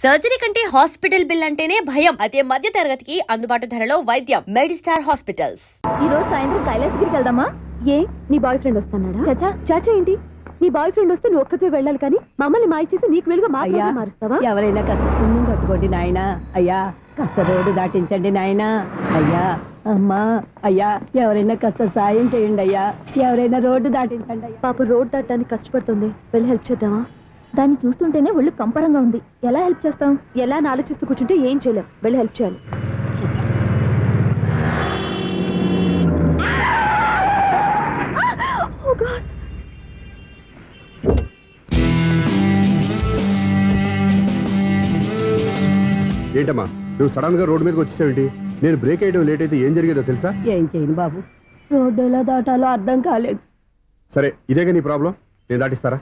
Surgery కంటే hospital bill అంటేనే భయం. అదే మధ్య తరగతికి అందుబాటు ధరలో వైద్యం. Medistar hospitals. ఈ రోజు సాయంత్రం కైలాసగిరికి వెళ్దామా? ఏ నీ బాయ్ ఫ్రెండ్ వస్తున్నాడా? చాచా చాచా ఏంటి? నీ బాయ్ ఫ్రెండ్ వస్తే నువ్వు ఒక్కతే వెళ్ళాలి కానీ మమ్మల్ని మాయ చేసి నీకు వెలుగా మారుస్తావా? ఎవరైనా కాస్త పుణ్యం కట్టుకోండి నాయనా. అయ్యా కాస్త రోడ్డు దాటించండి నాయనా. అయ్యా అమ్మా అయ్యా ఎవరైనా కాస్త సాయం చేయండి అయ్యా. ఎవరైనా రోడ్డు దాటించండి అయ్యా. పాప రోడ్ దాటడానికి కష్టపడుతుంది, వెళ్ళి హెల్ప్ చేద్దామా? దాన్ని చూస్తుంటేనే ఒళ్ళు కంపరంగా ఉంది. ఎలా హెల్ప్ చేస్తాం? ఎలా అని ఆలోచిస్తూ కూర్చుంటే ఏం చేయలేం. వెళ్ళి హెల్ప్ చేయాలి. ఏంటమ్మా నువ్వు సడన్ గా రోడ్డు మీదకి వచ్చేసావేంటి? నేను బ్రేక్ వేయడం లేట్ అయితే ఏం జరిగేదో తెలుసా? ఏం చేయను బాబు, రోడ్డు ఎలా దాటాలో అర్థం కాలేదు. సరే ఇదేగా నీ ప్రాబ్లం, నేను దాటిస్తారా?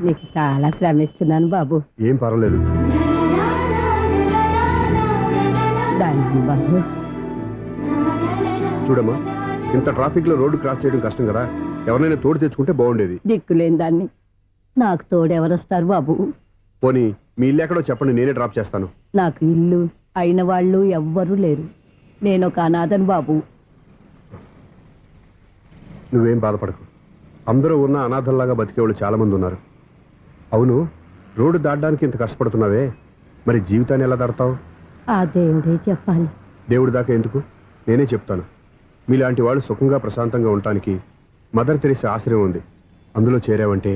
నీకు చాలా శ్రమిస్తున్నాను బాబు. ఏం పర్వాలేదు బాబు. చూడమ్మా, ఇంత ట్రాఫిక్ లో రోడ్డు క్రాస్ చేయడం కష్టం కదా, ఎవరైనా తోడు తెచ్చుకుంటే బాగుండేది. దిక్కులేని దాన్ని నాకు తోడు ఎవరొస్తారు బాబు? పోనీ మీ ఇల్లు ఎక్కడో చెప్పండి, నేనే డ్రాప్ చేస్తాను. నాకు ఇల్లు అయిన వాళ్ళు ఎవ్వరూ లేరు. నేను ఒక అనాథను బాబు. నువ్వేం బాధపడకు, అందరూ ఉన్న అనాథల్లాగా బతికేవాళ్ళు చాలా మంది ఉన్నారు. అవును, రోడ్డు దాటడానికి ఇంత కష్టపడుతున్నావే, మరి జీవితాన్ని ఎలా దాడతావు? ఆ దేవుడే చెప్పాలి. దేవుడి దాకా ఎందుకు, నేనే చెప్తాను. మీలాంటి వాళ్ళు సుఖంగా ప్రశాంతంగా ఉండటానికి మదర్ తెరీసా ఆశ్రయం ఉంది. అందులో చేరావంటే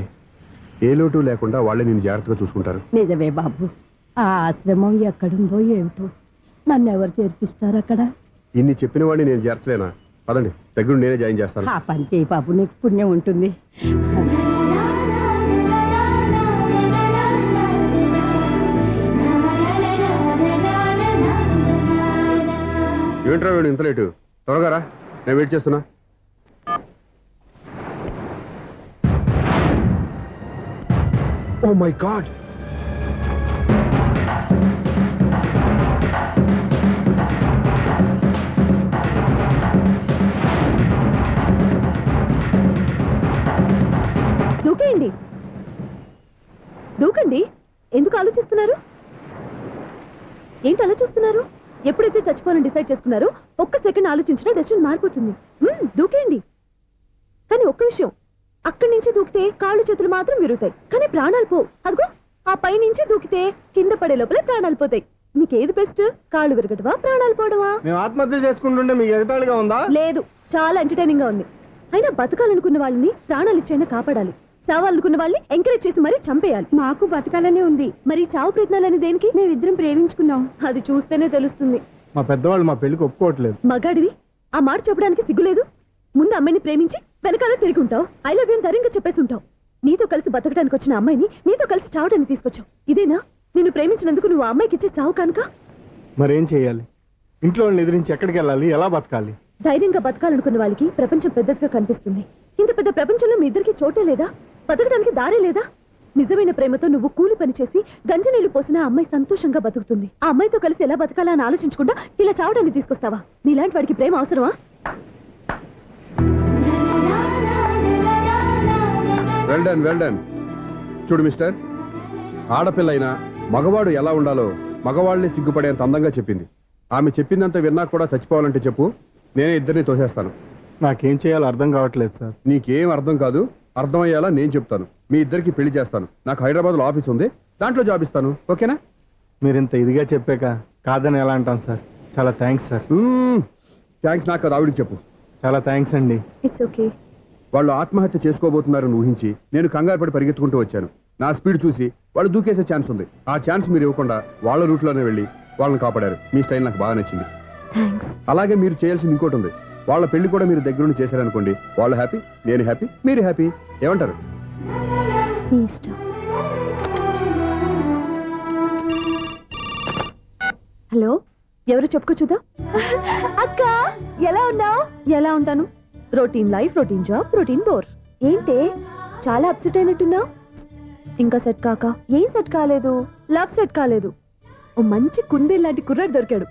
ఏ లోటు లేకుండా వాళ్ళే నేను జాగ్రత్తగా చూసుకుంటారు. నిజమే బాబు, ఆ ఆశ్రమం ఎక్కడుందో ఏమిటో, నన్ను ఎవరు చేర్పిస్తారు అక్కడ? ఇన్ని చెప్పిన వాడిని నేను చేర్చలేనా? పదండి, దగ్గర నేనే జాయిన్ చేస్తాను. ఆ పని చేయి బాబు, నీకు పుణ్యం ఉంటుంది. ఏంట్రా వీడు ఇంత లేటు? త్వరగా రా, నేను వెయిట్ చేస్తున్నా. ఓ మై గాడ్, దూకేయండి, దూకండి. ఎందుకు ఆలోచిస్తున్నారు? ఏంటి అలా చూస్తున్నారు? ఎప్పుడైతే చచ్చిపోవాలని డిసైడ్ చేసుకున్నారో ఒక్క సెకండ్ ఆలోచించినా డెసిషన్ మారిపోతుంది. దూకేయండి. కానీ ఒక్క విషయం, అక్కడి నుంచి దూకితే కాళ్ళు చేతులు మాత్రం విరుగుతాయి, కానీ ప్రాణాలు పోవు. అదిగో ఆ పై నుంచి దూకితే కింద పడే లోపలే ప్రాణాలు పోతాయి. నీకేది బెస్ట్? కాళ్ళు విరగటవా, ప్రాణాలు పోవడమా? మేము ఆత్మహత్య చేసుకుంటుంటే మీకు ఎగతాళిగా ఉందా? లేదు, చాలా ఎంటర్టైనింగ్ గా ఉంది. అయినా బతకాలనుకున్న వాళ్ళని ప్రాణాలు ఇచ్చైనా కాపాడాలి. చావాలనుకున్న వాళ్ళని ఎంకరేజ్ చేసి మరీ చంపేయాలి. మాకు బతకాలనే ఉంది, మరి చావు ప్రయత్నాలని దేనికి? మేమిద్దరం ప్రేమించుకున్నాం, అది చూస్తేనే తెలుస్తుంది. మా పెద్దవాళ్ళు మా పెళ్లికి ఒప్పుకోవట్లేదు. మగాడివి ఆ మాట చెప్పడానికి సిగ్గులేదు? ముందు అమ్మాయిని ప్రేమించి వెనకాల తిరిగి ఉంటావు, ఐ లవ్ యూ ధైర్యంగా చెప్పేసి ఉంటావు. నీతో కలిసి బతకడానికి వచ్చిన అమ్మాయిని నీతో కలిసి చావడానికి తీసుకొచ్చావు. ఇదేనా నిన్ను ప్రేమించినందుకు నువ్వు ఆ అమ్మాయికి ఇచ్చే చావు కనుక? మరేం చేయాలి? ఇంట్లో వాళ్ళని ఎదిరించి ఎక్కడికి వెళ్ళాలి, ఎలా బతకాలి? ధైర్యంగా బతకాలనుకున్న వాళ్ళకి ప్రపంచం పెద్దదిగా కనిపిస్తుంది. ఇంత పెద్ద ప్రపంచంలో మీ ఇద్దరికి చోటే లేదా? బతకడానికి దారే లేదా? నిజమైన ప్రేమతో నువ్వు కూలి పని చేసి గంజనీళ్లు పోసిన ఆ అమ్మాయి సంతోషంగా బతుకుతుంది. ఆ అమ్మాయితో కలిసి ఎలా బతకాలా అని ఆలోచించకుండా ఇలా చావడానికి తీసుకొస్తావా? నీలాంటి వాడికి ప్రేమ అవసరమా? Well done, well done. చూడు మిస్టర్, ఆడపిల్ల అయినా మగవాడు ఎలా ఉండాలో మగవాళ్ళని సిగ్గుపడేంత అందంగా చెప్పింది. ఆమె చెప్పిందంతా విన్నా కూడా చచ్చిపోవాలంటే చెప్పు, నేనే ఇద్దరిని తోసేస్తాను. నాకేం చేయాలో అర్థం కావట్లేదు సార్. నీకేం అర్థం కాదు, అర్థమయ్యేలా నేను చెప్తాను. మీ ఇద్దరికి పెళ్లి చేస్తాను. నాకు హైదరాబాద్లో ఆఫీస్ ఉంది, దాంట్లో జాబ్ ఇస్తాను. ఓకేనా? మీరు ఇంత ఇదిగా చెప్పాక కాదని ఎలా అంటాను సార్. చాలా థ్యాంక్స్ సార్. థ్యాంక్స్ నాకు కాదు, ఆవిడికి చెప్పు. చాలా థ్యాంక్స్ అండి. It's okay. వాళ్ళు ఆత్మహత్య చేసుకోబోతున్నారని ఊహించి నేను కంగారు పడి పరిగెత్తుకుంటూ వచ్చాను. నా స్పీడ్ చూసి వాళ్ళు దూకేసే ఛాన్స్ ఉంది. ఆ ఛాన్స్ మీరు ఇవ్వకుండా వాళ్ళ రూట్లోనే వెళ్ళి వాళ్ళని కాపాడారు. మీ స్టైల్ నాకు బాగా నచ్చింది. థ్యాంక్స్. అలాగే మీరు చేయాల్సింది ఇంకోటి ఉంది. వాళ్ళ పెళ్లి కూడా మీరు దగ్గరుండి చేశారనుకోండి, వాళ్ళు హ్యాపీ, నేను హ్యాపీ, మీరు హ్యాపీ. ఏమంటారు? మీ ఇష్టం. హలో, ఎవరు చెప్పుకో చూద్దాం. అక్క ఎలా ఉన్నావు? ఎలా ఉంటాను? Routine life, routine job, routine bore. ఏంటే చాలా అప్సెట్ అయినట్టున్నావు? ఇంకా సెట్ కాక? ఏం సెట్ కాలేదు? లవ్ సెట్ కాలేదు. ఓ మంచి కుందేలు లాంటి కుర్రాడు దొరికాడు,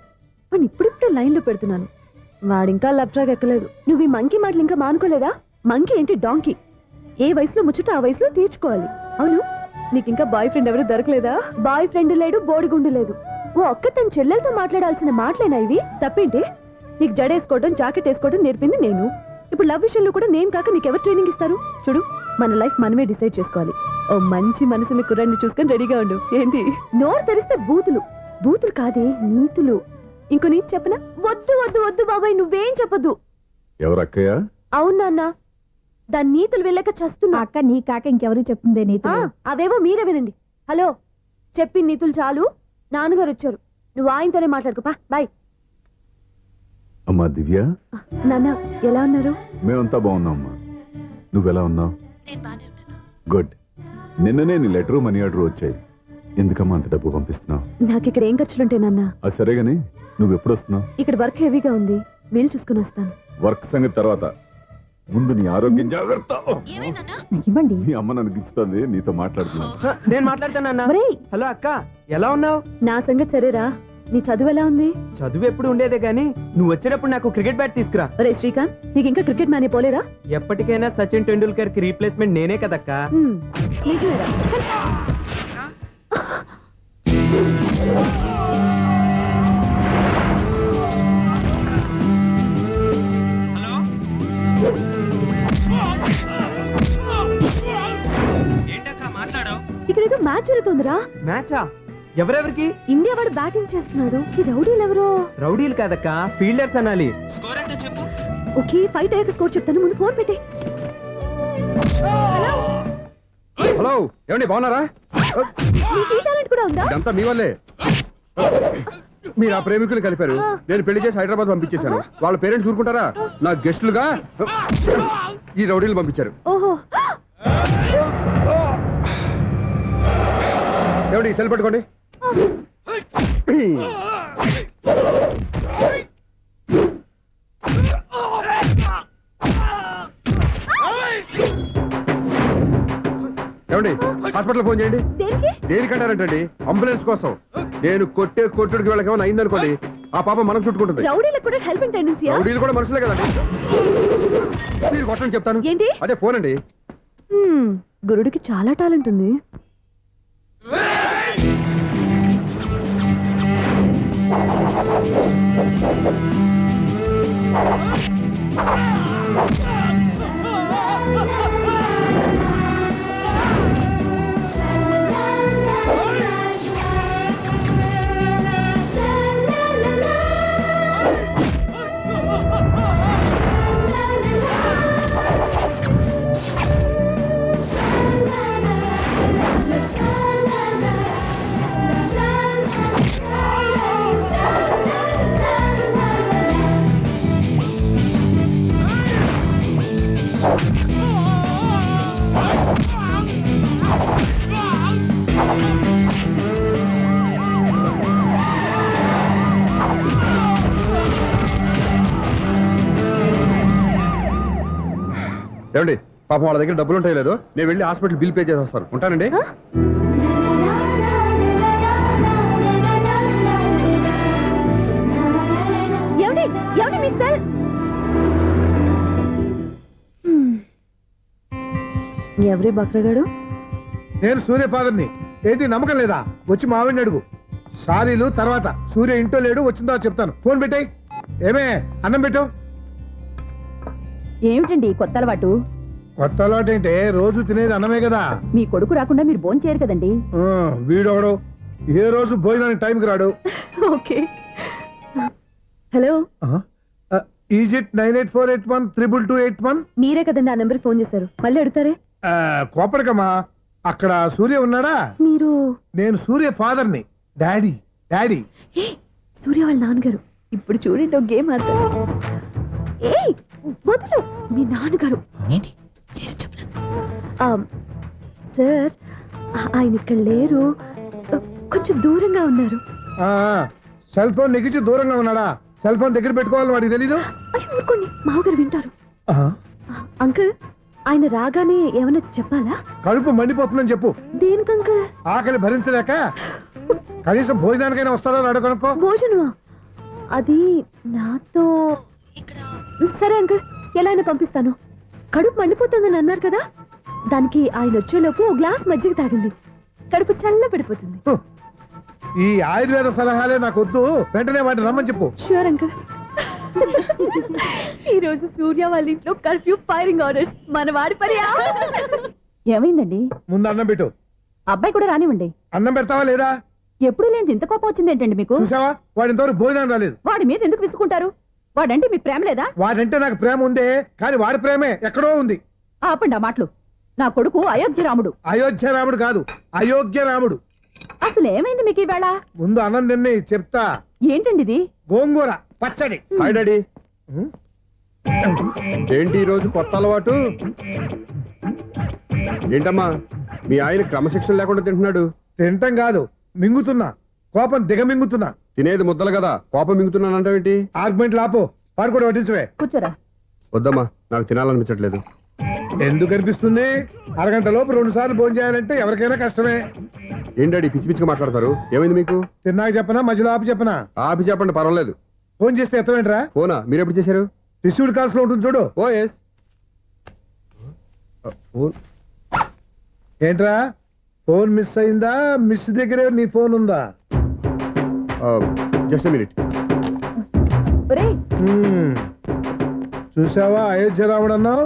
వాడిని ఇప్పుడిప్పుడే లైన్లో పెడుతున్నాను. వాడింకా లవ్ ట్రాక్ ఎక్కలేదు. నువ్వు ఈ మంకీ మాటలు ఇంకా మానుకోలేదా? మంకీ ఏంటి డాంకీ. ఏ వయసులో ముచ్చట ఆ వయసులో తీర్చుకోవాలి. అవును, నీకు ఇంకా బాయ్ ఫ్రెండ్ ఎవరు దొరకలేదా? బాయ్ ఫ్రెండ్ లేడు, బోడిగుండు లేదు. ఓ అక్క తన చెల్లెలతో మాట్లాడాల్సిన మాటలేనా ఇవి? తప్పేంటి? నీకు జడేసుకోవడం, జాకెట్ వేసుకోవడం నేర్పింది నేను. ఇప్పుడు లవ్ విషయంలో కూడా నేను కాక నీకెవరు ట్రైనింగ్ ఇస్తారు? చూడు, మన లైఫ్ మనమే డిసైడ్ చేసుకోవాలి. ఓ మంచి మనసుని కుర్రాన్ని చూసుకొని రెడీగా ఉండు. ఏంటి నోరు తెరిస్తే బూతులు? బూతులు కాదే, నీతులు. ఇంకో నీతి చెప్పనా? వద్దు వద్దు వద్దు బాబాయ్, నువ్వేం చెప్పొద్దు. ఎవరక్కయ్య? అవును నాన్న, దాని నీతులు వెళ్ళక చస్తున్నా. అక్క నీ కాక ఇంకెవరు చెప్తుందే నీతులు? అవేవో మీరే వినండి. హలో, చెప్పి నీతులు చాలు. నాన్నగారు వచ్చారు, నువ్వు ఆయనతోనే మాట్లాడుకోపా. బాయ్. అమ్మా దివ్య, నాన్న ఎలా ఉన్నారు? మేమంతా బాగున్నాం అమ్మా. నువ్వెలా ఉన్నావు? గుడ్. నిన్ననే నీ లెటరు మనీ ఆర్డర్ వచ్చాయి. ఎందుకమ్మా అంత డబ్బు పంపిస్తున్నావు? నాకు ఇక్కడ ఏం ఖర్చులుంటాయి నాన్న? అది సరే గానీ నువ్వు ఎప్పుడు వస్తున్నావు? ఇక్కడ వర్క్ హెవీగా ఉంది, వీలు చూసుకుని వస్తాను. వర్క్ సంగతి తర్వాత, ముందు నీ ఆరోగ్యం జాగ్రత్త. ఇవ్వండి. మీ అమ్మ నన్ను గిచ్చుతుంది, నీతో మాట్లాడుతున్నాను. నేను మాట్లాడతానన్నా. ఒరేయ్, హలో అక్క, ఎలా ఉన్నావు? నా సంగతి సరేరా, నీ చదువు ఎలా ఉంది? చదువు ఎప్పుడు ఉండేదే గానీ నువ్వు వచ్చేటప్పుడు నాకు క్రికెట్ బ్యాట్ తీసుకురా. ఒరే శ్రీకాంత్, నీకు ఇంకా క్రికెట్ మ్యానే పోలేరా? ఎప్పటికైనా సచిన్ టెండూల్కర్ కి రీప్లేస్మెంట్ నేనే కదక్కా. నిజమేరా? ఇక్కడ ఏదో మ్యాచ్ జరుగుతుందిరా. మ్యాచా? ఎవరెవరికి? ఇండియా వాడు బ్యాటింగ్ చేస్తున్నాడు. ఈ రౌడీలు ఎవరో? రౌడీలు కాదక్క, ఫీల్డర్స్ అనాలి. స్కోర్ ఎంతో చెప్పు. ఓకే, ఫైట్ అయ్యాక స్కోర్ చెప్తాను, ముందు ఫోన్ పెట్టే. హలో, ఏమండి బాగున్నారా? నీకు ఈ టాలెంట్ కూడా ఉందా? ఇదంతా మీ వల్లే. మీరు ఆ ప్రేమికులు కలిపారు, నేను పెళ్లి చేసి హైదరాబాద్ పంపించేశాను. వాళ్ళ పేరెంట్స్ ఊరుకుంటారా? నా గెస్టులుగా ఈ రౌడీలు పంపించారు. ఓహో, ఏమండి సెల్ పెట్టుకోండి. ఏమండి హాస్పిటల్ ఫోన్ చేయండి. దేనికి? దేనికంటారంటండి? అంబులెన్స్ కోసం. నేను కొట్టే కొట్టుడికి వాళ్ళకి ఏమైనా అయిందనుకోండి, ఆ పాప మనం చుట్టుకుంటుంది. రౌడీలకు కూడా హెల్పింగ్ టెండెన్సీ. రౌడీలు కూడా మనుషులే కదండి. మీరు కొట్టని చెప్తాను. ఏంటి? అదే ఫోన్ అండి. గురుడికి చాలా టాలెంట్ ఉంది. ఏమండి పాపం వాళ్ళ దగ్గర డబ్బులు ఉంటాయి లేదు, నేను వెళ్ళి హాస్పిటల్ బిల్ పే చేసి వస్తాను. ఉంటానండి. ఎవరి బక్రగాడు? నేను సూర్య ఫాదర్ని. ఏంటి నమ్మకం లేదా? వచ్చి మావిడిని అడుగు. సారీలు తర్వాత. సూర్య ఇంట్లో లేడు, వచ్చిందో చెప్తాను. ఫోన్ పెట్టాయి. ఏమే అన్నం పెట్టు. ఏమిటండి కొత్త అలవాటు? కొత్త అలవాటు ఏంటే? రోజు తినేది అన్నమే కదా. మీ కొడుకు రాకుండా మీరు భోజనం చేయరు కదండి. వీడొకడు ఏ రోజు భోజనానికి టైంకి రాడు. ఓకే. Hello, is it 9848132281. మీరే కదండి ఆ నెంబర్ ఫోన్ చేశారు, మళ్ళీ అడుగుతారే? కోపడకమ్మా. అక్కడ సూర్య ఉన్నాడా? మీరు? నేను సూర్య ఫాదర్ని. Daddy daddy. సూర్య వాళ్ళ నాన్నగారు. ఇప్పుడు చూడండి ఒక గేమ్ ఆడతారు. ఏయ్ వదులు, మీ నాన్నగారు. సార్ ఆయన ఇక్కడ లేరు, కొంచెం దూరంగా ఉన్నారు. సెల్ ఫోన్ నెగిచి దూరంగా ఉన్నాడా? సెల్ ఫోన్ దగ్గర పెట్టుకోవాలని వాడికి తెలీదు. అయ్యో ఊరుకోండి, మామగారు వింటారు. అంకుల్, ఆయన రాగానే ఏమైనా చెప్పాలా? కడుపు మండిపోతుందని చెప్పు. దేనికి అంకుల్? ఆకలి భరించలేక కనీసం భోజనానికైనా వస్తారో అడగనుకో. భోజనమా? అది నాతో ఇక్కడ. సరే అంకుల్, ఎలా అయినా పంపిస్తాను. కడుపు మండిపోతుందని అన్నారు కదా, దానికి ఆయన వచ్చేలోపు ఓ గ్లాస్ మజ్జిగ తాగింది. కడుపు చల్ల పడిపోతుంది. ఈ ఆయుర్వేద సలహాలే నాకు వద్దు, వెంటనే వాటిని రమ్మని చెప్పు. Sure uncle. ఈ రోజు సూర్య వాళ్ళ ఇంట్లో కర్ఫ్యూ ఫైరింగ్ ఆర్డర్స్. మన వాడి పని. ఏమైందండి? ముందు అన్నం పెట్టు. అబ్బాయి కూడా రానివ్వండి. అన్నం పెడతావా లేదా? ఎప్పుడు లేని ఇంత కోపం వచ్చింది ఏంటండి మీకు? చూసావా, వాడి ఇంతవరకు భోజనం రాలేదు. వాడి మీద ఎందుకు విసుకుంటారు? వాడంటే మీకు ప్రేమ లేదా? వాడంటే నాకు ప్రేమ ఉందే, కానీ వాడి ప్రేమే ఎక్కడో ఉంది. ఆపండి ఆ మాటలు. నా కొడుకు అయోధ్య రాముడు. అయోధ్య రాముడు కాదు, అయోగ్య రాముడు. అసలు ఏమైంది మీకు ఈవేళ? ముందు అన్నం తిని చెప్తా. ఏంటండి ఇది? గోంగూర పచ్చడి. Hi daddy. ఏంటి ఈ రోజు కొత్త అలవాటు? ఏంటమ్మా మీ ఆయన క్రమశిక్షణ లేకుండా తింటున్నాడు? తింటం కాదు, మింగుతున్నా. కోపం దిగమింగుతున్నా. తినేది ముద్దలు కదా, కోపం మింగుతున్నాను అంటావేంటి? ఆర్గ్యుమెంట్ లాపో, పాడు కూడా వడ్డించవే. కూర్చోరా. వద్దమ్మా, నాకు తినాలనిపించట్లేదు. ఎందుకు అనిపిస్తుంది? అరగంట లోపు 2 సార్లు భోజనం చేయాలంటే ఎవరికైనా కష్టమే. ఏం డాడీ పిచ్చి పిచ్చిగా మాట్లాడతారు? ఏమైంది మీకు? తిన్నాక చెప్పనా, మధ్యలో ఆపి చెప్పనా? ఆపి చెప్పండి, పర్వాలేదు. ఫోన్ చేస్తే ఎత్తవేంట్రా? ఫోనా? మీరు ఎప్పుడు చేశారు? రిసీవ్డ్ కాల్స్ లో ఉంటుంది చూడు. ఓ ఎస్. ఫోన్ ఏంట్రా, ఫోన్ మిస్ అయిందా? మిస్ దగ్గరే నీ ఫోన్ ఉందా? Just minute. ఒరేయ్, చూసావా అయోధ్య రాముడు అన్నావు?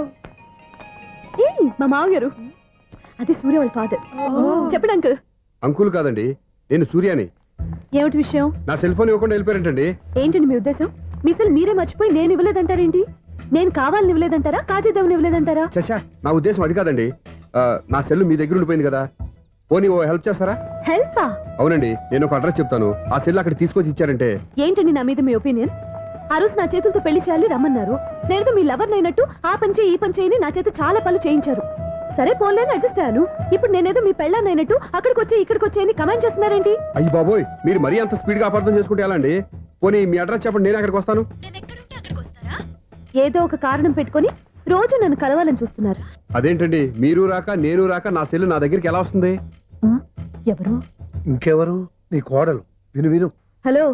ఏయ్, మా మావగారు. అది సూర్య వాళ్ళ ఫాదర్. చెప్పండి అంకుల్. అంకుల్ కాదండి, నేను సూర్యాని. ఏమిటి విషయం? నా సెల్ ఫోన్ ఇవ్వకుండా వెళ్ళిపోయారంటండి. ఏంటండి మీ ఉద్దేశం? మీ సెల్ మీరే మర్చిపోయి నేను ఇవ్వలేదంటారేంటి? నేను కావాలని ఇవ్వలేదంటారా, కాజేద్దామని ఇవ్వలేదంటారా? చచ్చా, నా ఉద్దేశం అది కాదండి. నా సెల్ మీ దగ్గర ఉండిపోయింది కదా, పోనీ ఓ హెల్ప్ చేస్తారా? హెల్పా? అవునండి, నేను ఒక అడ్రస్ చెప్తాను, ఆ సెల్ అక్కడ తీసుకొచ్చి ఇచ్చారంటే. ఏంటండి నా మీద మీ ఒపీనియన్? ఆ రోజు నా చేతులతో పెళ్లి చేయాలి రమ్మన్నారు. నేను మీ లవర్ అయినట్టు ఆ పని చేయి ఈ పని చేయని నా చేత చాలా పనులు చేయించారు. సరే పోన్లేని అడ్జస్ట్ అయ్యాను. ఇప్పుడు నేనేదో మీ పెళ్ళాన్ని అయినట్టు అక్కడికి వచ్చి ఇక్కడికి వచ్చి కమెంట్ చేస్తున్నారేంటి? అయ్యి బాబోయ్, మీరు మరీ అంత స్పీడ్ గా అపార్థం చేసుకుంటే ఎలా అండి? పోనీ మీ అడ్రస్ చెప్పండి, నేను అక్కడికి వస్తాను. ఏదో ఒక కారణం పెట్టుకొని రోజు నన్ను కలవాలని చూస్తున్నారు. అదేంటండి, మీరు రాక నేను రాక నా సెల్ నా దగ్గరికి ఎలా వస్తుంది? ఎవరు? ఇంకెవరు? నీ కోడలు. విను విను. హలో,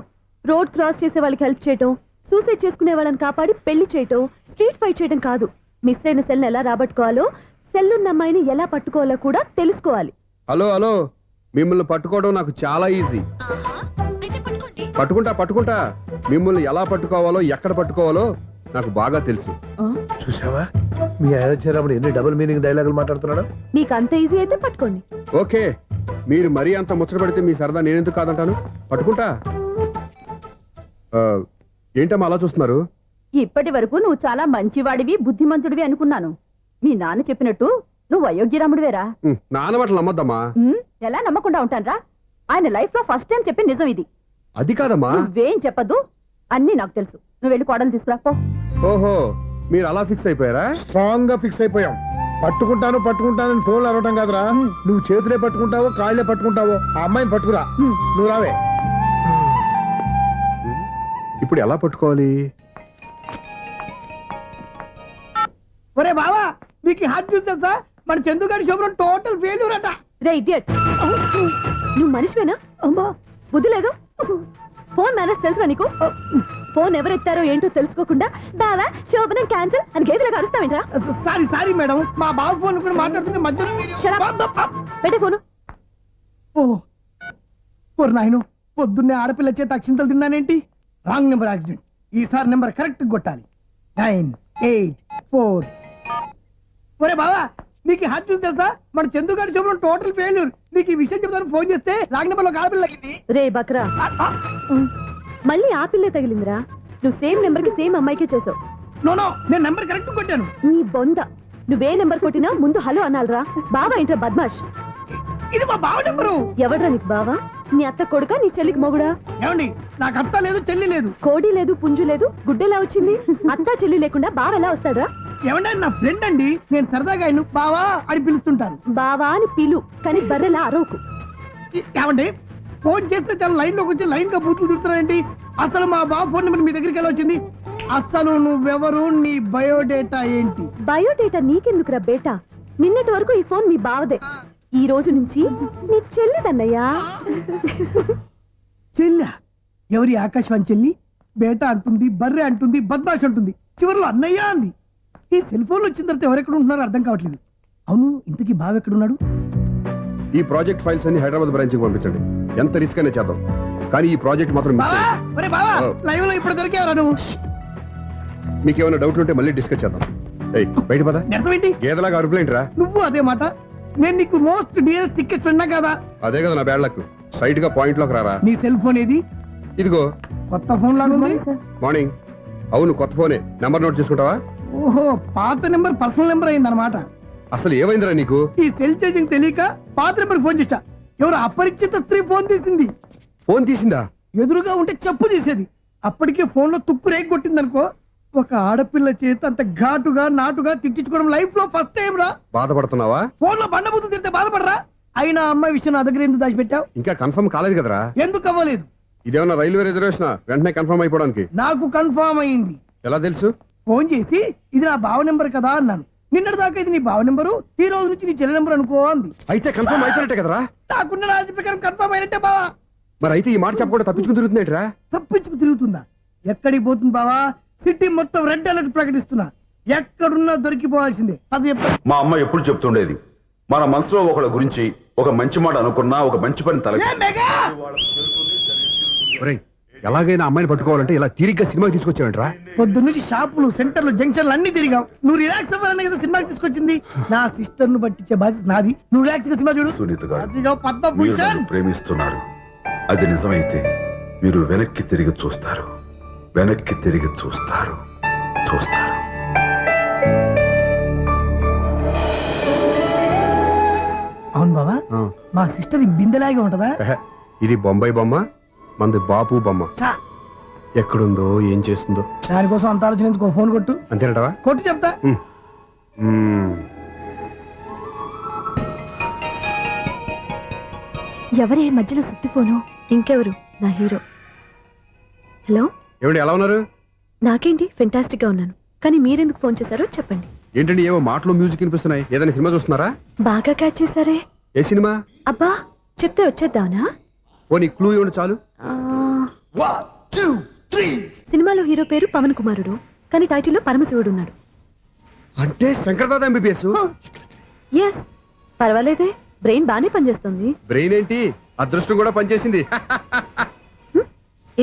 రోడ్ క్రాస్ చేసే వాళ్ళకి హెల్ప్ చేయటం, సూసైడ్ చేసుకునే వాళ్ళని కాపాడి పెళ్లి చేయటం, స్ట్రీట్ ఫైట్ చేయడం కాదు. మిస్ అయిన సెల్ ఎలా రాబట్టుకోవాలో, సెల్లున్న అమ్మాయిని ఎలా పట్టుకోవాలో కూడా తెలుసుకోవాలి. హలో హలో, మిమ్మల్ని పట్టుకోవడం నాకు చాలా ఈజీ. పట్టుకుంటా. మిమ్మల్ని ఎలా పట్టుకోవాలో, ఎక్కడ పట్టుకోవాలో నాకు బాగా తెలుసు. చూసావా, మీ అయోధ్య రాముడు ఎన్ని డబుల్ మీనింగ్ డైలాగులు మాట్లాడుతున్నాడు. మీకు అంత ఈజీ అయితే పట్టుకోండి. ఓకే, మీరు మరీ అంత ముచ్చట పెడితే మీ సరదా నేనెందుకు కాదంటాను. పట్టుకుంటా. ఏంటమ్మా అలా చూస్తున్నారు? ఇప్పటి వరకు నువ్వు చాలా మంచివాడివి, బుద్ధిమంతుడివి అనుకున్నాను. మీ నాన్న చెప్పినట్టు నువ్వు అయోగ్యరాముడివేరా? నాన్న మాటలు నమ్మద్దమ్మా. ఎలా నమ్మకుండా ఉంటానరా? ఆయన లైఫ్ లో ఫస్ట్ టైం చెప్పిన నిజం ఇది. అది కాదమ్మా. నువ్వేం చెప్పద్దు, అన్ని నాకు తెలుసు. నువ్వు వెళ్ళి కోడలు తీసుకురా పో. ఓహో, మీరు అలా ఫిక్స్ అయిపోయారా? స్ట్రాంగ్ గా ఫిక్స్ అయిపోయాం. పట్టుకుంటాను అని ఫోన్లు అరవటం కాదురా. నువ్వు చేతులే పట్టుకుంటావో కాళ్ళే పట్టుకుంటావో ఆ అమ్మాయిని పట్టుకురా. నువ్వు రావే. ఇప్పుడు ఎలా పట్టుకోవాలి? ఒరే బావా, మీకు హార్ట్ చూస్తే సార్ మన చందుగారి శుభ్రం టోటల్ ఫెయిల్యూర్ అట. రే ఇడియట్, నువ్వు మనిషివేనా? అమ్మా, బుద్ధి లేదు. ఫోన్ మేనేజ్ తెలుసురా నీకు? ఫోన్ ఎవరెత్తారో ఏంటో తెలుసుకోకుండా బావా శోభనం క్యాన్సిల్ అని గేదెలకు అరుస్తావేంట్రా? సారీ మేడం, మా బావ ఫోన్ కూడా మాట్లాడుతుంటే మధ్యలో పెట్టే ఫోను. ఓ నాయను, పొద్దున్నే ఆడపిల్ల చేత అక్షింతలు తిన్నానేంటి? Wrong number accident. ఈసారి నెంబర్ కరెక్ట్ కొట్టాలి. 984. ఒరే బావా, నీకు హార్ట్ చూసి తెలుసా? మన చందుగారి శుభ్రం టోటల్ ఫెయిల్యూర్. నీకు ఈ విషయం చెప్తాను ఫోన్ చేస్తే రాంగ్ నెంబర్ లో ఆడపిల్ల తగ్గింది. రే బక్రా, మళ్ళీ ఆ పిల్లే తగిలిందిరా. నువ్వు సేమ్ నెంబర్ కి సేమ్ అమ్మాయికే చేసావు. నో, నేను నెంబర్ కరెక్ట్ కొట్టాను. నీ బొంద, నువ్వే నెంబర్ కొట్టినా ముందు హలో అనాలరా. బావా ఏంట్రా బద్మాష్? ఇది మా బావ నెంబరు. ఎవడ్రా నీకు బావా? నీ అత్త కొడుకా, నీ చెల్లికి మొగుడా? ఏమండి, నాకు అత్త లేదు చెల్లి లేదు. కోడి లేదు పుంజు లేదు, గుడ్డెలా వచ్చింది? అత్త చెల్లి లేకుండా బావ ఎలా వస్తాడ్రా? ఏమంటే నా ఫ్రెండ్ అండి, నేను సరదాగా ఆయన బావా అని పిలుస్తుంటాను. బావా అని పిలు, కానీ బర్రెలా అరవకు. ఏమండి, ఫోన్ చేస్తే చాలా లైన్ లోకి వచ్చి లైన్ గా బూతులు తిడుతున్నారేంటి? అసలు మా బావ ఫోన్ నెంబర్ మీ దగ్గరికి ఎలా వచ్చింది? అసలు నువ్వెవరు, నీ బయోడేటా ఏంటి? బయోడేటా నీకెందుకురా బేటా? నిన్నటి వరకు ఈ ఫోన్ మీ బావదే, ఈ రోజు నుంచి నీ చెల్లిదన్నయ్యా. చెల్లి? ఎవరి ఆకాశవాణి చెల్లి? బేటా అంటుంది, బర్రె అంటుంది, బద్మాష్ అంటుంది, చివరిలో అన్నయ్య అంది. ఈ సెల్ ఫోన్ వచ్చిన తర్వాత ఎవరెక్కడ ఉంటున్నారో అర్థం కావట్లేదు. అవును, ఇంతకీ బావ ఎక్కడున్నాడు? ఈ ప్రాజెక్ట్ ఫైల్స్ అన్ని హైదరాబాద్ బ్రాంచ్ కి పంపించండి. ఎంత రిస్క్ అయినా చేద్దాం, కానీ ఈ ప్రాజెక్ట్ మాత్రం మిస్ బావా అయ్యింది. ఒరే బావా ఓ. లైవ్ లో ఇప్పుడు దొరికేవరా నువ్వు? మీకు ఏమైనా డౌట్లు ఉంటే మళ్ళీ డిస్కస్ చేద్దాం. ఏయ్ బయట పద. అర్థమేంటి? గేదలాగా అరుపులేంట్రా? నువ్వు అదే మాట. నేను నీకు మోస్ట్ డియరెస్ట్ టికెట్స్ విన్నా కదా. అదే కదా నా బ్యాడ్ లక్. స్ట్రైట్ గా పాయింట్ లోకి రారా. నీ సెల్ ఫోన్ ఏది? ఇదిగో కొత్త ఫోన్ లాగా ఉంది. మార్నింగ్. అవును కొత్త ఫోనే. నెంబర్ నోట్ చేసుకుంటావా? ఓహో, పాత నెంబర్ పర్సనల్ నెంబర్ అయిందన్నమాట. అసలు ఏమైందిరా నీకు? ఈ సెల్ ఛార్జింగ్ తెలియక పాత నెంబర్ ఫోన్ చేశా. ఎవరు అపరిచిత స్త్రీ ఫోన్ తీసింది. ఫోన్ తీసిందా? ఎదురుగా ఉంటే చెప్పు తీసేది. అప్పటికే ఫోన్ లో తుక్కు రేగి కొట్టిందనుకో. ఒక ఆడపిల్ల చేత అంత ఘాటుగా నాటుగా తిట్టించుకోవడం లైఫ్ లో ఫస్ట్ టైం రా. బాధపడుతున్నావా? ఫోన్ లో బండబూతులు తిడితే బాధపడరా? అయినా అమ్మాయి విషయం నా దగ్గర ఎందుకు దాచిపెట్టావు? ఇంకా కన్ఫర్మ్ కాలేదు కదరా. ఎందుకు అవ్వలేదు? ఇదేమన్నా రైల్వే రిజర్వేషన్ వెంటనే కన్ఫర్మ్ అయిపోవడానికి? నాకు కన్ఫర్మ్ అయింది. ఎలా తెలుసు? ఫోన్ చేసి ఇది నా బావ నెంబర్ కదా అన్నాను. నిన్నటి దాకా ఇది నీ బావ నెంబరు, ఈ రోజు నుంచి నీ చెల్లి నెంబర్ అనుకో అంది. అయితే కన్ఫర్మ్ అయిపోయినట్టే కదరా. నాకున్న రాజు ప్రకారం కన్ఫర్మ్ అయినట్టే బావా. మరి అయితే ఈ మాట చెప్పకుండా తప్పించుకుని తిరుగుతున్నాయిట్రా. తప్పించుకు తిరుగుతుందా? ఎక్కడికి పోతుంది బావా? సిటీ మొత్తం రెడ్ అలర్ట్ ప్రకటిస్తున్నా. ఎక్కడున్నా దొరికిపోవాల్సిందే. అది చెప్ప మా అమ్మ ఎప్పుడు చెప్తుండేది, మన మనసులో ఒకళ్ళ గురించి ఒక మంచి మాట అనుకున్నా ఒక మంచి పని తల ఒరేయ్, ఎలాగైనా అమ్మాయిని పట్టుకోవాలంటే ఇలా తీరిగ్గా సినిమాకి తీసుకొచ్చావంట్రా. పొద్దు నుంచి షాపులు, సెంటర్లు, జంక్షన్లు అన్ని తిరిగాం. నువ్వు రిలాక్స్ అవ్వాలనే కదా సినిమాకి తీసుకొచ్చింది. నా సిస్టర్ ను పట్టించే బాధ్యత నాది. నువ్వు రిలాక్స్ గా సినిమా చూడు. సునీత గారు, అదిగో మీరు పద్మభూషణ్. నన్ను ప్రేమిస్తున్నారు. అది నిజమైతే మీరు వెనక్కి తిరిగి చూస్తారు, వెనక్కి తిరిగి చూస్తారు, చూస్తారు. అవును బావా, ఆ. మా సిస్టర్ ఈ బిందెలాగే ఉంటదా? ఎహె, ఇది బొంబాయి బొమ్మ, మంది బాపు బొమ్మ. చా, ఎక్కడుందో ఏం చేస్తుందో. దానికోసం అంత ఆలోచన ఎందుకు? ఫోన్ కొట్టు. అంతేనటవా? కొట్టు చెప్తా. ఎవరే మధ్యలో సుత్తి ఫోను? ఇంకెవరు? నా హీరో. హలో, ఏమిటి ఎలా ఉన్నారు? నాకేంటి ఫెంటాస్టిక్ గా ఉన్నాను. కానీ మీరెందుకు ఫోన్ చేశారో చెప్పండి. ఏంటండి ఏవో మాటలు మ్యూజిక్ వినిపిస్తున్నాయి. ఏదైనా సినిమా చూస్తున్నారా? బాగా క్యాచ్ చేశారే. ఏ సినిమా? అబ్బా, చెప్తే వచ్చేద్దానా? ఓ నీ క్లూ ఇవ్వండి చాలు. సినిమాలో హీరో పేరు పవన్ కుమారుడు, కానీ టైటిల్లో పరమశివుడు ఉన్నాడు. అంటే శంకర్దాద ఎంబీబీఎస్. ఎస్, పర్వాలేదే, బ్రెయిన్ బానే పనిచేస్తుంది. బ్రెయిన్ ఏంటి, అదృష్టం కూడా పనిచేసింది.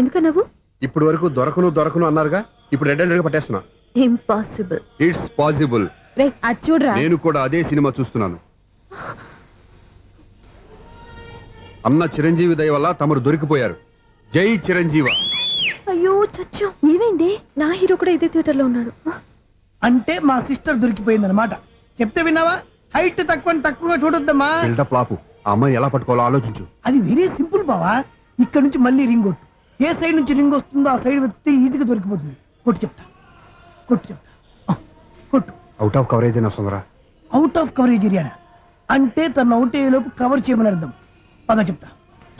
ఎందుకన్నావు? ఇప్పుడు వరకు దొరకను అన్నారుగా, ఇప్పుడు రెడ్ హండ్రెడ్ గా పట్టేస్తున్నా. ఇంపాసిబుల్. It's possible. రే, అది చూడరా. నేను కూడా అదే సినిమా చూస్తున్నాను. అన్న చిరంజీవి దయ వల్ల తమరు దొరికిపోయారు. జై చిరంజీవ. అయ్యో చచ్చు, ఏమైంది? నా హీరో కూడా ఇదే థియేటర్ లో ఉన్నాడు. అంటే మా సిస్టర్ దొరికిపోయింది అనమాట. చెప్తే విన్నావా? హైట్ తక్కువగా చూడొద్దమ్మా. బిల్డప్ లాపు. ఆ అమ్మాయిని ఎలా పట్టుకోవాలో ఆలోచించు. అది వెరీ సింపుల్ బావా. ఇక్కడ నుంచి మళ్ళీ రింగ్ కొట్టు. ఏ సైడ్ నుంచి రింగ్ వస్తుందో ఆ సైడ్ వెతికితే ఈజీగా దొరికిపోతుంది. కొట్టు చెప్తా. కొట్టు. అవుట్ ఆఫ్ కవరేజ్ అని వస్తుందిరా. అవుట్ ఆఫ్ కవరేజ్ ఏరియా అంటే తను అవుట్ అయ్యే లోపు కవర్ చేయమని అర్థం. పద చెప్తా.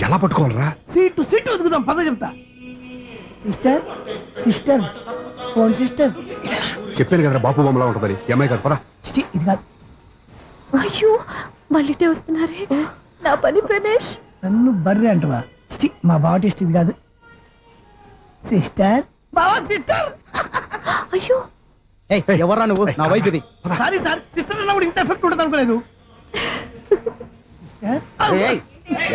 ఎలా పట్టుకోవాలరా? సీటు వెతుకుదాం. పద చెప్తా. Sister phone sister. చెప్పాను కదరా బాపు బొమ్మలా ఉంటుందని. ఈ అమ్మాయి కదా పరా. ఇది కాదు. అయ్యో, మళ్ళీటే వస్తున్నారే. నా పని ఫినిష్. నన్ను బర్రె అంటవా? మా బావ టేస్ట్ ఇది కాదు. సిస్టర్. బావా సిస్టర్. అయ్యో, ఎవర్రా నువ్వు? నా వైఫ్ ఇది. సారీ సార్, సిస్టర్ అన్నప్పుడు ఇంత ఎఫెక్ట్ ఉంటుంది అనుకోలేదు.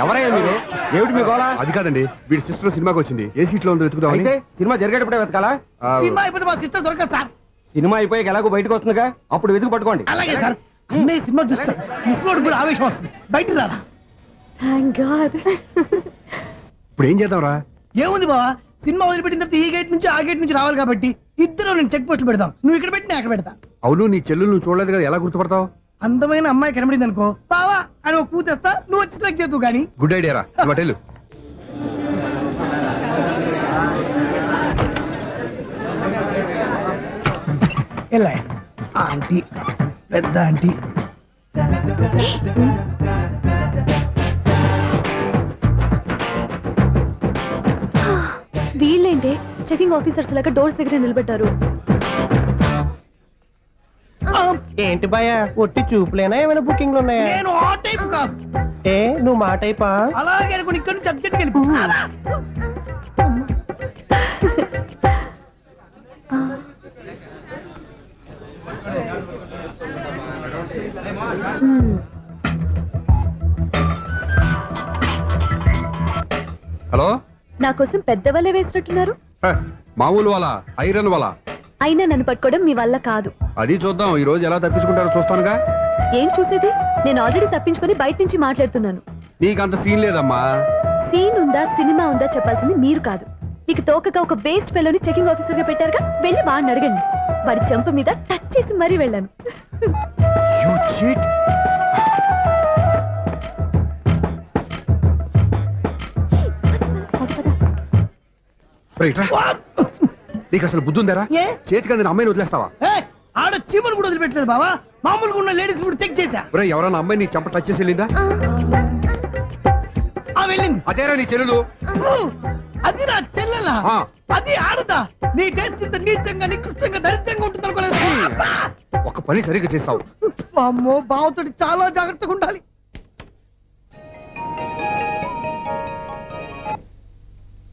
ఎవరయ్యా మీరు? ఏమిటి మీ గోళ? అది కాదండి, వీడి సిస్టర్ సినిమాకి వచ్చింది. ఏ సీట్ లో ఉందో వెతుకుదామని. అయితే సినిమా జరిగేటప్పుడే వెతకాలా? ఆ, సినిమా అయిపోతే మా సిస్టర్ దొరకదు సార్. సినిమా అయిపోయాక ఎలాగో బయటకు వస్తుందిగా, అప్పుడు వెతుకు పట్టుకోండి. అలాగే సార్. అన్నయ్య సినిమా చూస్తారు. మిస్వాడు కూడా ఆవేశం వస్తుంది. బయట రారా. Thank God. ఇప్పుడు ఏం చేద్దాంరా? ఏముంది బావా, సినిమా వదిలిపెట్టిన తర్వాత ఈ గేట్ నుంచి ఆ గేట్ నుంచి రావాలి కాబట్టి ఇద్దరు నేను చెక్ పోస్టులు పెడతాం. నువ్వు ఇక్కడ పెట్టి నేను అక్కడ పెడతా. అవును, నీ చెల్లెలు నువ్వు చూడలేదు కదా, ఎలా గుర్తుపడతావు? అందమైన అమ్మాయి కనబడింది అనుకో, బావా అని ఒక కూతేస్తా, నువ్వు వచ్చి సెలెక్ట్ చేద్దు కానీ. గుడ్ ఐడియా రా. హోటల్ ఎలా ఆంటీ, పెద్ద ఆంటీ. వీళ్ళేంటి చెకింగ్ ఆఫీసర్స్ లాగా డోర్స్ దగ్గర నిలబెట్టారు. ఏంటి భయ, ఒట్టి చూపులేనా ఏమైనా బుకింగ్లు ఉన్నాయా? నేను ఆ టైప్ కాదు. ఏ నువ్వు మా టైపా? అలాగే అనుకుని ఇక్కడ నుంచి అర్జెంట్కి వెళ్ళిపో. హలో నా కోసం పెద్ద వలే వేసినట్టున్నారు. హ, మామూలు వాళ్ళ ఐరన్ వాళ్ళ అయినా నన్ను పట్టుకోవడం మీ వల్ల కాదు. అది చూద్దాం ఈ రోజు ఎలా తప్పించుకుంటారో చూస్తానుగా. ఏం చూసేది? నేను ఆల్రెడీ తప్పించుకొని బయట నుంచి మాట్లాడుతున్నాను. నీకంత సీన్ లేదమ్మా. సీన్ ఉందా సినిమా ఉందా చెప్పాల్సింది మీరు కాదు. మీకు తోకగా ఒక బేస్ట్ ఫెలోని చెకింగ్ ఆఫీసర్ గా పెట్టారుగా, వెళ్ళి వాడిని అడగండి. వాడి చెంప మీద టచ్ చేసి మరీ వెళ్ళాను. You cheat. రైట్ రా. నీకు అసలు బుద్ధి ఉందారా? ఏ? చేతికి అందిన అమ్మాయిని వదిలేస్తావా? ఏయ్, ఆడ చీమను కూడా వదిలిపెట్టలేదు బావా. మామూలుగా ఉన్న లేడీస్ కూడా చెక్ చేశా. ఒరే ఎవరైనా అమ్మాయి నీ చెంప టచ్ చేసి వెళ్ళిందా? ఆ వెళ్ళింది. అదేరా నీ చెల్లెలు. ఓ, అది నా చెల్లెలా? ఆ. అది ఆడదా? నీ టేస్ట్ ఇంత నీచంగా నికృష్టంగా దరిద్రంగా ఉంటుంది అనుకోలేదు. ఒక పని సరిగ్గా చేస్తావు. అమ్మో, బావతోటి చాలా జాగ్రత్తగా ఉండాలి.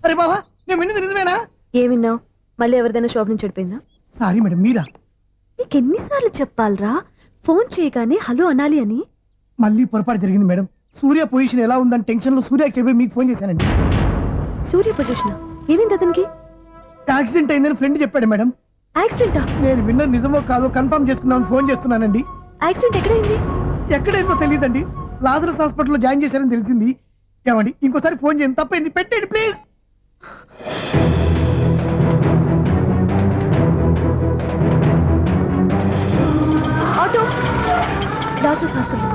అరే బావా, నేను విన్నది నిజమేనా? ఏమిన్నావు? మళ్ళీ ఎవరిదైనా షాప్ నుంచి చెడిపోయిందా? సారీ మేడం, మీరా? నీకెన్నిసార్లు చెప్పాలరా ఫోన్ చేయగానే హలో అనాలి అని? మళ్ళీ పొరపాటు జరిగింది మేడం. సూర్య పొజిషన్ ఎలా ఉందని టెన్షన్ లో సూర్యకి చెప్పి మీకు ఫోన్ చేశానండి. సూర్య పొజిషన్ ఏమైంది అతనికి? యాక్సిడెంట్ అయిందని ఫ్రెండ్ చెప్పాడు మేడం. యాక్సిడెంటా? నేను విన్నది నిజమో కాదో కన్ఫర్మ్ చేసుకుందామని ఫోన్ చేస్తున్నానండి. యాక్సిడెంట్ ఎక్కడైంది? ఎక్కడైందో తెలియదండి. లాజరస్ హాస్పిటల్లో జాయిన్ చేశారని తెలిసింది. ఏమండి ఇంకోసారి ఫోన్ చేయండి, తప్పైంది, పెట్టండి please. Auto Lazarus hospital.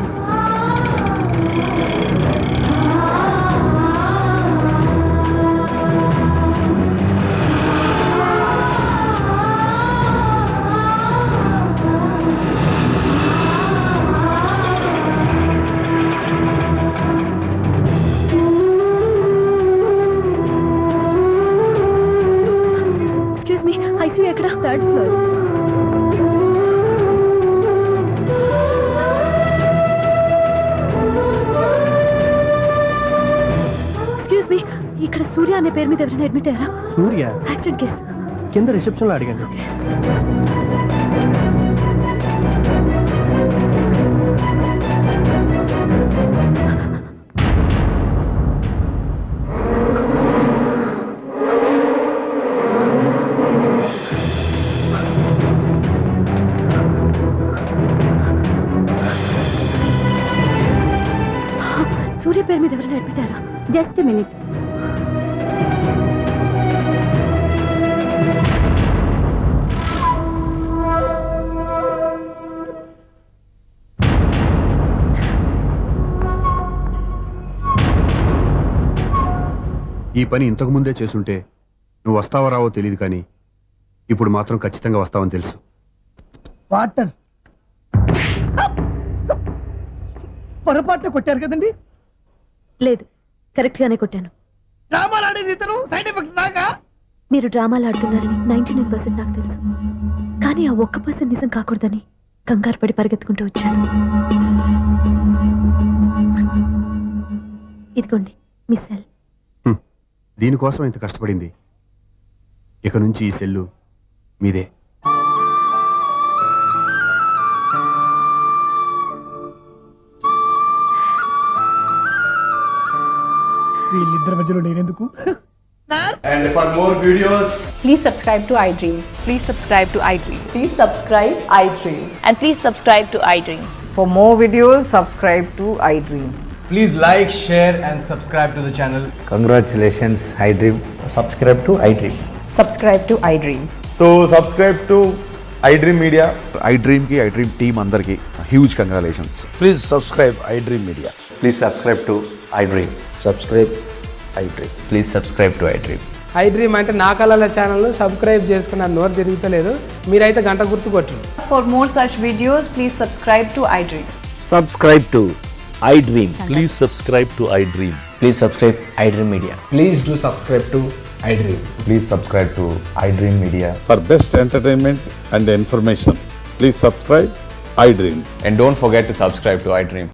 Excuse me, ICU ఎక్కడ? Third floor. ఎక్స్క్యూజ్ మీ, ఇక్కడ సూర్య అనే పేరు మీద ఎవరైనా అడ్మిట్ అయ్యారా? Surya accident case. కింద రిసెప్షన్ లో అడిగండి. సూర్య పేరు మీద ఎవరైనా అడ్మిట్ అయ్యారా? Just minute. ఈ పని ఇంతకు ముందే చేసుంటే నువ్వు వస్తావో రావో తెలియదు, కానీ ఇప్పుడు మాత్రం ఖచ్చితంగా వస్తావని తెలుసు. వాటర్ పొరపాటున కొట్టారు కదండి. లేదు, కరెక్ట్ గానే కొట్టాను. డ్రామాలు ఆడేది ఇతను, సైడ్ ఎఫెక్ట్స్ దాకా. మీరు డ్రామాలు ఆడుతున్నారని 99% నాకు తెలుసు, కానీ ఆ 1% నిజం కాకూడదని కంగారు పడి పరిగెత్తుకుంటూ వచ్చాను. ఇదిగోండి మీ సెల్. దీనికోసం ఇంత కష్టపడింది. ఇక నుంచి ఈ సెల్లు మీదే. వీళ్ళిద్దరి మధ్యలో నేనెందుకు? And for more videos, Please subscribe to iDream. Please subscribe to iDream. Please subscribe iDream. And please subscribe to iDream. For more videos, subscribe to iDream. please like, share and subscribe to the channel. Congratulations, iDream. Subscribe to iDream. Subscribe to iDream. So subscribe to iDream Media. iDream ki iDream team andarki huge congratulations. Please subscribe iDream Media. Please subscribe to iDream. Subscribe iDream. Please subscribe to iDream. iDream అంటే నా కళల channel subscribe చేసుకున్న నోరు తిరుగుతలేదు. మీరైతే గంట గుర్తు కొట్టండి. For more such videos, please subscribe to iDream. Subscribe to iDream. Please subscribe to iDream. Please subscribe iDream Media. Please do subscribe to iDream. Please subscribe to iDream Media. For best entertainment and information, please subscribe iDream. And don't forget to subscribe to iDream.